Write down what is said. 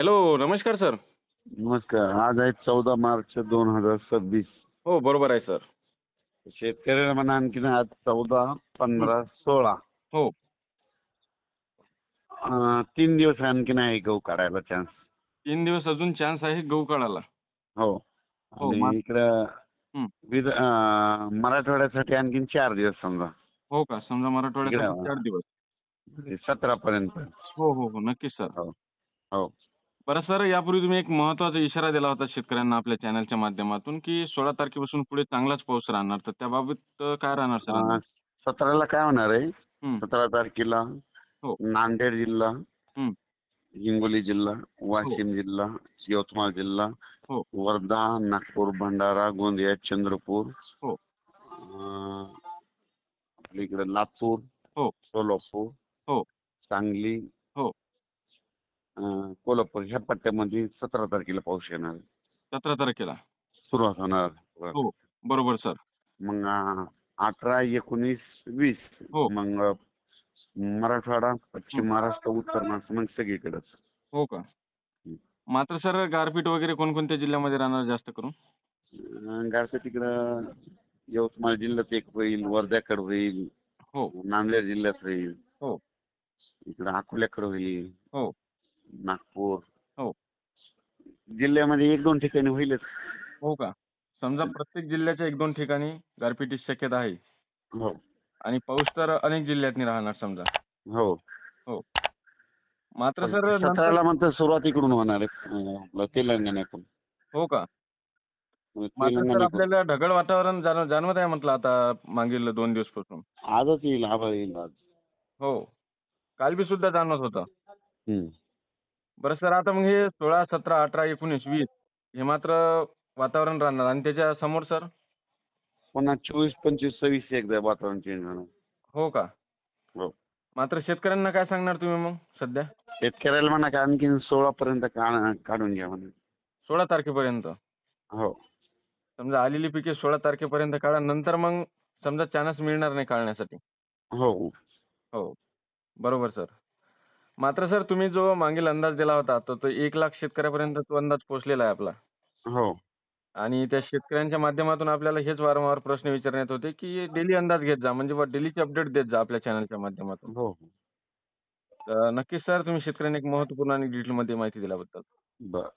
Hello, नमस्कार sir. नमस्कार. आज आहे 14 मार्च 2026. हो, बरोबर आहे सर. शेतकऱ्याला म्हणा आणखीन आज 14, 15, 16 हो, 3 दिवस आणखीन आहे गहू काढायला चान्स. 3 दिवस अजून चान्स आहे गहू काढायला. हो. हो, आणि इकडं हं. मराठवाड्यासाठी आणखीन 4 दिवस समजा. हो का? समजा इकडे मराठवाड्यासाठी 4 दिवस. 17 पर्यंत. हो, हो, हो. नक्कीच सर. हो. हो. बरं सर, यापूर्वी तुम्ही एक महत्त्वाचा इशारा दिला होता शेतकऱ्यांना आपल्या चॅनलच्या माध्यमातून, की 16 तारखेपासून पुढे चांगलाच पाऊस राहणार. तर त्याबाबत काय राहणार सर अं, अंदाज? 17ला काय होणार आहे? हं. 17 तारखेला हो. नांदेड जिल्हा, हं. हिंगोली जिल्हा, हो. वाशिम जिल्हा, यवतमाळ जिल्हा, हो. वर्धा, नागपूर, भंडारा, गोंदिया, चंद्रपूर, हो. अं, आपल्या इकडे लातूर, हो. सोलापूर, हो. सांगली, हो. कोल्हापूर ह्या पट्ट्यामध्ये 17 तारखेला पाऊस येणार आहे. 17 तारखेला. सुरुवात होणार. हो. बरोबर सर. मग 18, 19, 20 हो. मग मराठवाडा, हं. पश्चिम महाराष्ट्र, उत्तर महाराष्ट्र मग सगळीकडेच. हो का? मात्र सर गारपीट वगैरे कोणकोणत्या जिल्ह्यामध्ये राहणार जास्त करून? गारपीट तिकडं यवतमाळ जिल्ह्यात एक होईल, वर्ध्याकडे होईल, हो. नांदेड जिल्ह्यात होईल, हो. इकडं अकोल्याकडे होईल, हो. नागपूर हो. जिल्ह्यामध्ये 1-2 ठिकाणी होईलच. हो का? समजा प्रत्येक जिल्ह्याच्या 1-2 ठिकाणी गारपिटीची शक्यता आहे हो. आणि पाऊस तर अनेक जिल्ह्यातनी राहणार समजा. हो. हो. मात्र पण सर नंतर 17ला म्हणतात सुरुवात इकडून होणार आहे, आपलं तेलंगणाकडून. हो का? मात्र सर तेलंगणाकडून आपल्याला ढगाळ वातावरण जाणवत आहे म्हटलं आता मागील 2 दिवसपासून. आजच येईल, आभाळ येईल आज. हो. काल बी सुद्धा जाणवत होतं. हं. बरं सर आता मग हे 16, 17, 18, 19, 20 हे मात्र वातावरण राहणार आणि त्याच्या समोर सर? पुन्हा 24, 25, 26 एकदा वातावरण चेंज होणार. हो का? हो. मात्र शेतकऱ्यांना काय सांगणार तुम्ही मग सध्या? शेतकऱ्याला म्हणा का आणखीन 16 पर्यंत काढून घ्या म्हणा. 16 तारखेपर्यंत. हो. समजा आलेली पिके 16 तारखेपर्यंत काढा. नंतर मग समजा चान्स मिळणार नाही काढण्यासाठी. हो. हो. बरोबर सर. मात्र सर तुम्ही जो मागील अंदाज दिला होता, तर तो 1,00,000 शेतकऱ्यापर्यंत तो अंदाज पोहोचलेला आहे आपला. हो. आणि त्या शेतकऱ्यांच्या माध्यमातून आपल्याला हेच वारंवार प्रश्न विचारण्यात होते, की डेली अंदाज घेत जा. म्हणजे डेलीची अपडेट देत जा आपल्या चॅनलच्या माध्यमातून. हो. तर नक्कीच सर तुम्ही शेतकऱ्यांना एक महत्त्वपूर्ण आणि डिटेलमध्ये माहिती दिल्याबद्दल. बरं.